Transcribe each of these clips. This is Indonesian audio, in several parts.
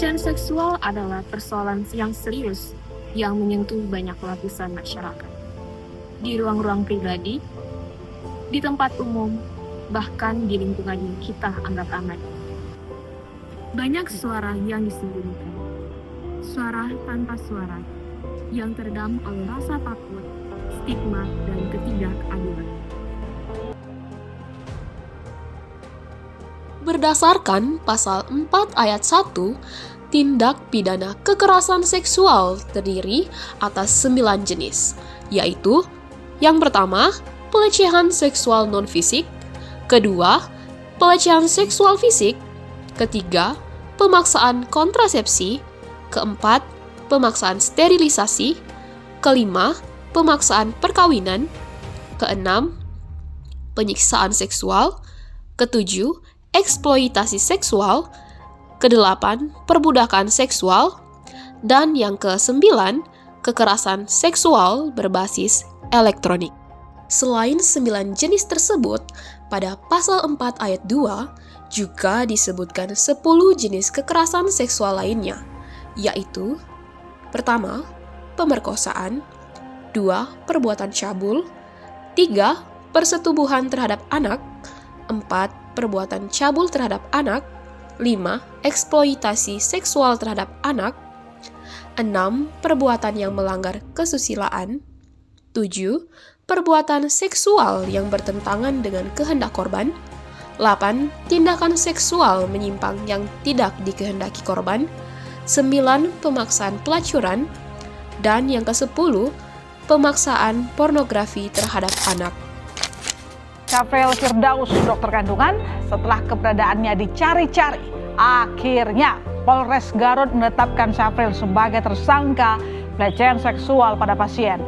Pelecehan seksual adalah persoalan yang serius yang menyentuh banyak lapisan masyarakat. Di ruang-ruang pribadi, di tempat umum, bahkan di lingkungan yang kita anggap aman. Banyak suara yang disembunyikan. Suara tanpa suara yang teredam oleh rasa takut, stigma, dan ketidakadilan. Berdasarkan pasal 4 ayat 1, tindak pidana kekerasan seksual terdiri atas 9 jenis, yaitu yang pertama, pelecehan seksual non-fisik, kedua, pelecehan seksual fisik, ketiga, pemaksaan kontrasepsi, keempat, pemaksaan sterilisasi, kelima, pemaksaan perkawinan, keenam, penyiksaan seksual, ketujuh, eksploitasi seksual, kedelapan, perbudakan seksual, dan yang kesembilan, kekerasan seksual berbasis elektronik. Selain 9 jenis tersebut, pada pasal 4 ayat 2 juga disebutkan 10 jenis kekerasan seksual lainnya, yaitu pertama, pemerkosaan, 2, perbuatan cabul, 3, persetubuhan terhadap anak, 4, perbuatan cabul terhadap anak, 5, eksploitasi seksual terhadap anak, 6, perbuatan yang melanggar kesusilaan, 7, perbuatan seksual yang bertentangan dengan kehendak korban, 8, tindakan seksual menyimpang yang tidak dikehendaki korban, 9, pemaksaan pelacuran, dan yang ke-10, pemaksaan pornografi terhadap anak. Syafril Firdaus, dokter kandungan, setelah keberadaannya dicari-cari, akhirnya Polres Garut menetapkan Syafril sebagai tersangka pelecehan seksual pada pasien.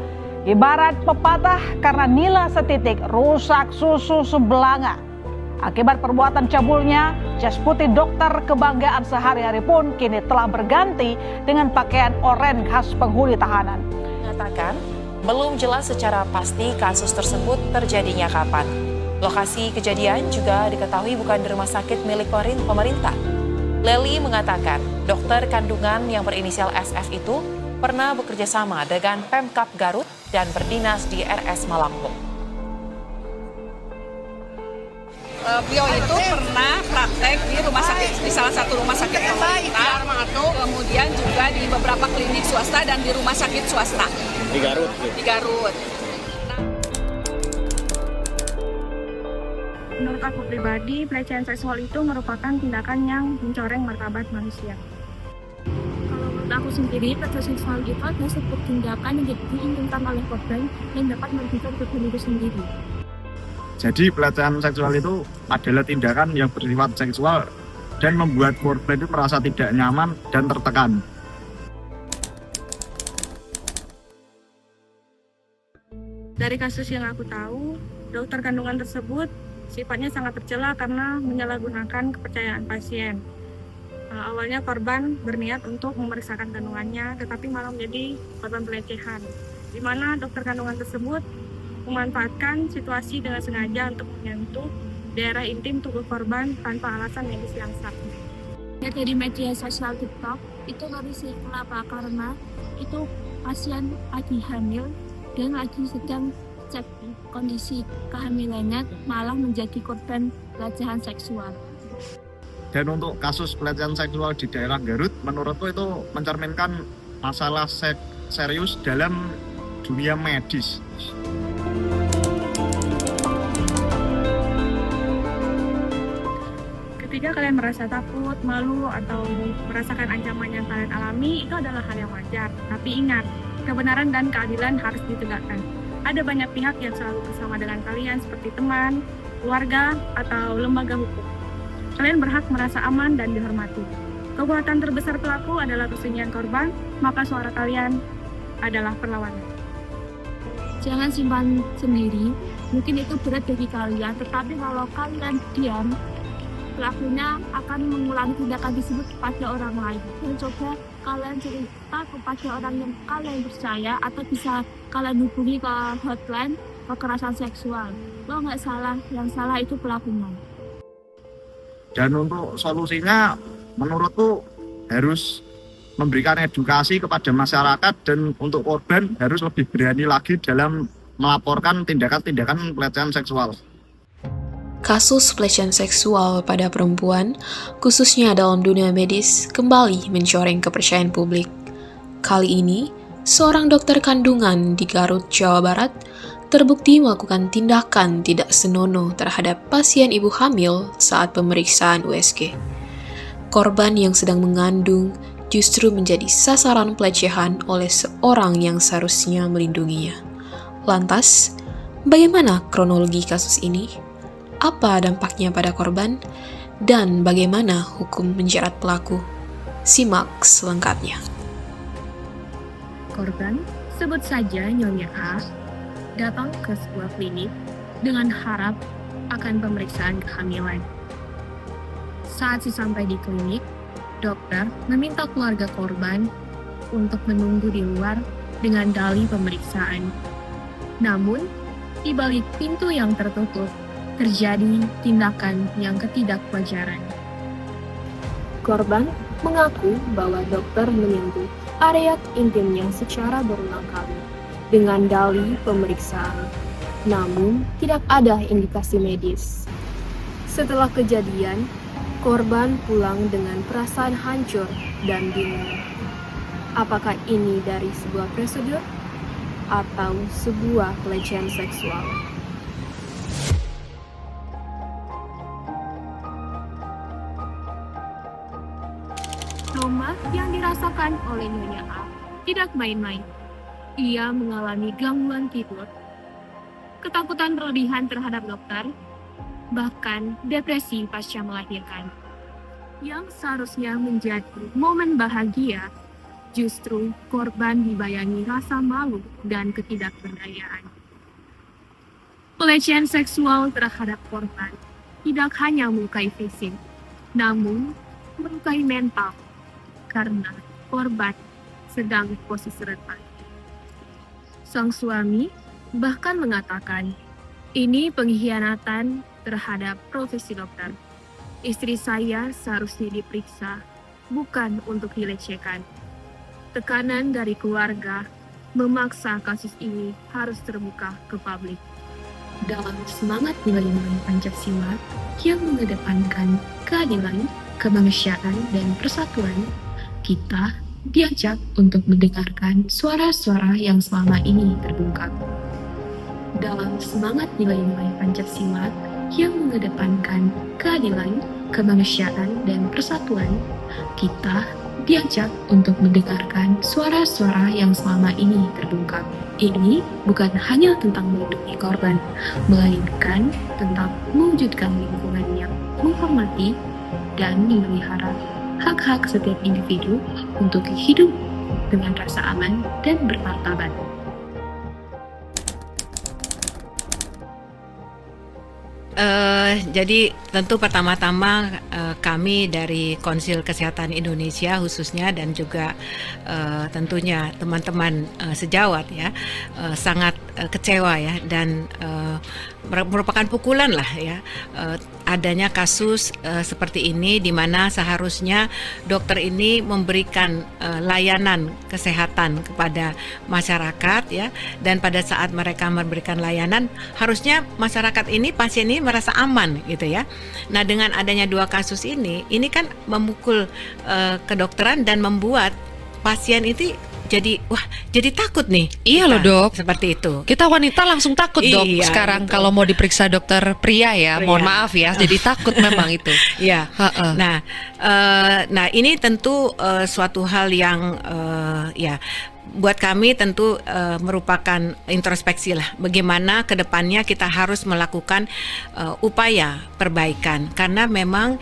Ibarat pepatah, karena nila setitik rusak susu sebelanga. Akibat perbuatan cabulnya, jas putih dokter kebanggaan sehari-hari pun kini telah berganti dengan pakaian oranye khas penghuni tahanan. Mengatakan, belum jelas secara pasti kasus tersebut terjadinya kapan. Lokasi kejadian juga diketahui bukan di rumah sakit milik pemerintah. Leli mengatakan, dokter kandungan yang berinisial SF itu pernah bekerja sama dengan Pemkab Garut dan berdinas di RS Malangkung. Beliau itu pernah praktek di salah satu rumah sakit pemerintah, kemudian juga di beberapa klinik swasta dan di rumah sakit swasta. Di Garut? Di Garut. Menurut aku pribadi, pelecehan seksual itu merupakan tindakan yang mencoreng martabat manusia. Kalau menurut aku sendiri, pelecehan seksual itu adalah sebuah tindakan yang diinginkan oleh korban yang dapat merugikan korban itu sendiri. Jadi pelecehan seksual itu adalah tindakan yang bersifat seksual dan membuat korban itu merasa tidak nyaman dan tertekan. Dari kasus yang aku tahu, dokter kandungan tersebut sifatnya sangat tercela karena menyalahgunakan kepercayaan pasien. Awalnya korban berniat untuk memeriksakan kandungannya, tetapi malah menjadi korban pelecehan, di mana dokter kandungan tersebut memanfaatkan situasi dengan sengaja untuk menyentuh daerah intim tubuh korban tanpa alasan medis yang sah. Dari media sosial TikTok itu harus kenapa? Karena itu pasien lagi hamil dan lagi sedang cek kondisi kehamilannya, malah menjadi korban pelecehan seksual. Dan untuk kasus pelecehan seksual di daerah Garut, menurutku itu mencerminkan masalah serius dalam dunia medis. Ketika kalian merasa takut, malu, atau merasakan ancaman yang kalian alami, itu adalah hal yang wajar. Tapi ingat, kebenaran dan keadilan harus ditegakkan. Ada banyak pihak yang selalu bersama dengan kalian, seperti teman, keluarga, atau lembaga hukum. Kalian berhak merasa aman dan dihormati. Kekuatan terbesar pelaku adalah kesunyian korban, maka suara kalian adalah perlawanan. Jangan simpan sendiri, mungkin itu berat bagi kalian, tetapi kalau kalian diam, pelakunya akan mengulangi tindakan tersebut kepada orang lain. Dan coba kalian cerita kepada orang yang kalian percaya, atau bisa kalian hubungi ke hotline kekerasan seksual. Lo nggak salah, yang salah itu pelakunya. Dan untuk solusinya, menurutku harus memberikan edukasi kepada masyarakat, dan untuk korban harus lebih berani lagi dalam melaporkan tindakan-tindakan pelecehan seksual. Kasus pelecehan seksual pada perempuan, khususnya dalam dunia medis, kembali mencoreng kepercayaan publik. Kali ini, seorang dokter kandungan di Garut, Jawa Barat, terbukti melakukan tindakan tidak senonoh terhadap pasien ibu hamil saat pemeriksaan USG. Korban yang sedang mengandung justru menjadi sasaran pelecehan oleh seorang yang seharusnya melindunginya. Lantas, bagaimana kronologi kasus ini? Apa dampaknya pada korban? Dan bagaimana hukum menjerat pelaku? Simak selengkapnya. Korban, sebut saja Nyonya A, datang ke sebuah klinik dengan harap akan pemeriksaan kehamilan. Saat sesampai di klinik, dokter meminta keluarga korban untuk menunggu di luar dengan dalih pemeriksaan. Namun, di balik pintu yang tertutup, terjadi tindakan yang ketidakwajaran. Korban mengaku bahwa dokter menyentuh area intimnya secara berulang kali dengan dalih pemeriksaan, namun tidak ada indikasi medis. Setelah kejadian, korban pulang dengan perasaan hancur dan bingung. Apakah ini dari sebuah prosedur atau sebuah pelecehan seksual? Trauma yang dirasakan oleh Nyonya A tidak main-main. Ia mengalami gangguan tidur, ketakutan berlebihan terhadap dokter, bahkan depresi pasca melahirkan. Yang seharusnya menjadi momen bahagia, justru korban dibayangi rasa malu dan ketidakberdayaan. Pelecehan seksual terhadap korban tidak hanya melukai fisik, namun melukai mental, karena korban sedang posisi rentan. Sang suami bahkan mengatakan, ini pengkhianatan terhadap profesi dokter. Istri saya seharusnya diperiksa, bukan untuk dilecehkan. Tekanan dari keluarga memaksa kasus ini harus terbuka ke publik. Dalam semangat nilai-nilai Pancasila yang mengedepankan keadilan, kemanusiaan, dan persatuan, kita diajak untuk mendengarkan suara-suara yang selama ini terbungkam. Dalam semangat nilai-nilai Pancasila yang mengedepankan keadilan, kemanusiaan, dan persatuan, kita diajak untuk mendengarkan suara-suara yang selama ini terbungkam. Ini bukan hanya tentang melindungi korban, melainkan tentang mewujudkan lingkungan yang menghormati dan memelihara hak-hak setiap individu untuk hidup dengan rasa aman dan bermartabat. Jadi tentu pertama-tama kami dari Konsil Kesehatan Indonesia khususnya dan juga tentunya teman-teman sejawat ya sangat kecewa ya, dan merupakan pukulan lah ya adanya kasus seperti ini, di mana seharusnya dokter ini memberikan layanan kesehatan kepada masyarakat ya, dan pada saat mereka memberikan layanan harusnya masyarakat ini, pasien ini merasa aman gitu ya. Nah, dengan adanya dua kasus ini kan memukul kedokteran dan membuat pasien itu jadi takut nih. Iya loh dok, seperti itu. kita wanita langsung takut dok Iya, sekarang gitu. kalau mau diperiksa dokter pria ya, Pria. mohon maaf ya, jadi takut memang itu. Ya. Ha-ha. Nah ini tentu suatu hal yang ya buat kami tentu merupakan introspeksi lah. Bagaimana kedepannya kita harus melakukan upaya perbaikan, karena memang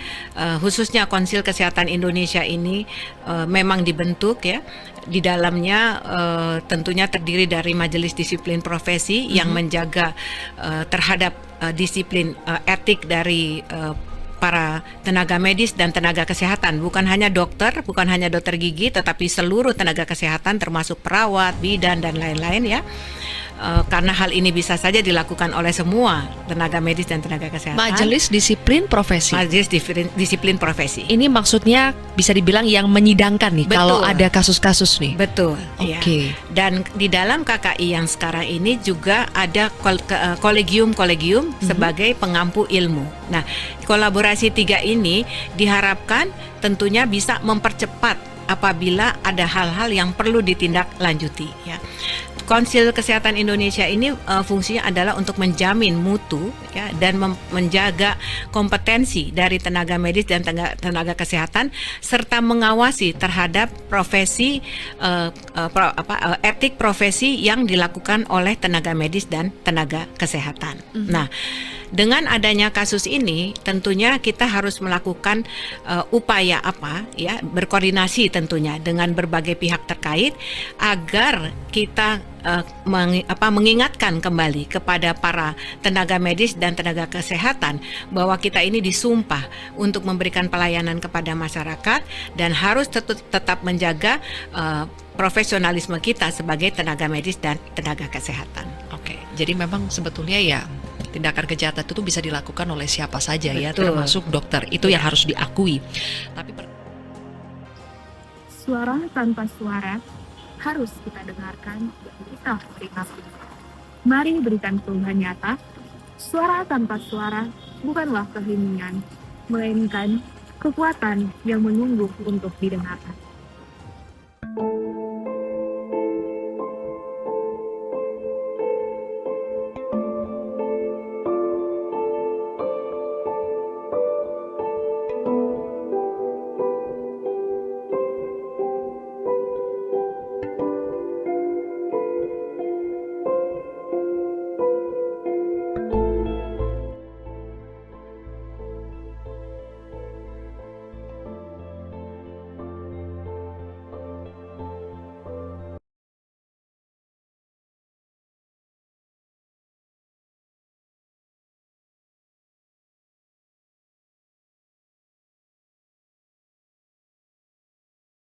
khususnya Konsil Kesehatan Indonesia ini memang dibentuk ya. Di dalamnya tentunya terdiri dari Majelis Disiplin Profesi yang menjaga terhadap disiplin etik dari para tenaga medis dan tenaga kesehatan, bukan hanya dokter gigi, tetapi seluruh tenaga kesehatan termasuk perawat, bidan dan lain-lain ya. karena hal ini bisa saja dilakukan oleh semua tenaga medis dan tenaga kesehatan. Majelis disiplin profesi. Majelis disiplin profesi. Ini maksudnya bisa dibilang yang menyidangkan nih Betul. kalau ada kasus-kasus nih. Betul. Oke. Ya. Dan di dalam KKI yang sekarang ini juga ada kolegium-kolegium sebagai pengampu ilmu. Nah, kolaborasi 3 ini diharapkan tentunya bisa mempercepat apabila ada hal-hal yang perlu ditindaklanjuti. Ya. Konsil Kesehatan Indonesia ini fungsinya adalah untuk menjamin mutu ya, dan menjaga kompetensi dari tenaga medis dan tenaga kesehatan serta mengawasi terhadap profesi etik profesi yang dilakukan oleh tenaga medis dan tenaga kesehatan. Nah, dengan adanya kasus ini tentunya kita harus melakukan upaya berkoordinasi tentunya dengan berbagai pihak terkait agar kita mengingatkan kembali kepada para tenaga medis dan tenaga kesehatan bahwa kita ini disumpah untuk memberikan pelayanan kepada masyarakat dan harus tetap menjaga profesionalisme kita sebagai tenaga medis dan tenaga kesehatan. Oke, jadi memang sebetulnya ya tindakan kejahatan itu bisa dilakukan oleh siapa saja ya, Betul. termasuk dokter. Itu yang harus diakui. Tapi Suara tanpa suara harus kita dengarkan dan kita peringati. Mari berikan perubahan nyata. Suara tanpa suara bukanlah keheningan, melainkan kekuatan yang menunggu untuk didengarkan.